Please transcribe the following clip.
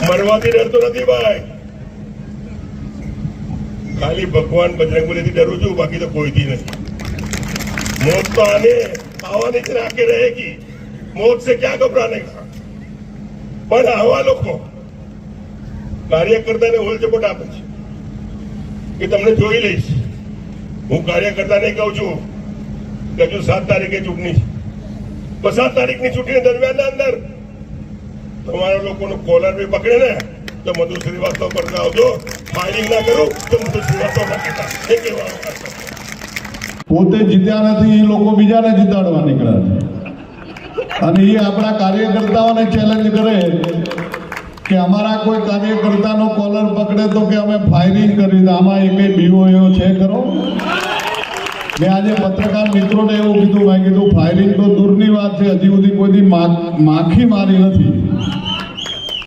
મરવાથી ડરતો નથી ભાઈ, ખાલી ભગવાન બજરંગબલીથી ડરું છું, બાકી તો કોઈથી नहीं। मौत तो आने से आके रहेगी, मौत से क्या घबराने का। પણ આવા લોકો કાર્યકર્તાને હોલચપોટ આપે છે કે તમને જોઈ લઈશ। હું કાર્યકર્તાને કહું છું કે હજુ 7 તારીખે ચૂંટણી છે, તો 7 તારીખની ચૂંટણી દરમિયાન અંદર તમારા લોકોનો કોલર બી પકડે ને તો મધુ શ્રીવાસ્તવ પર આવજો, ફાયરિંગ ના કરું તો મધુ શ્રીવાસ્તવ ના કહેતા એ કહેવાનું કરશો। પોતે જીત્યા નથી, એ લોકો બીજાને જીતાડવા નીકળ્યા છે અને એ આપણા કાર્યકર્તાઓને ચેલેન્જ કરે કે અમારા કોઈ કાર્યકર્તાનો કોલર પકડે તો કે અમે ફાયરિંગ કરી દે। આમાં એકે બીઓઓ છે ખરો? મેં આજે પત્રકાર મિત્રોને એવું કીધું, મેં કીધું ફાયરિંગ તો દૂરની વાત છે, હજી સુધી કોઈ માખી મારી નથી।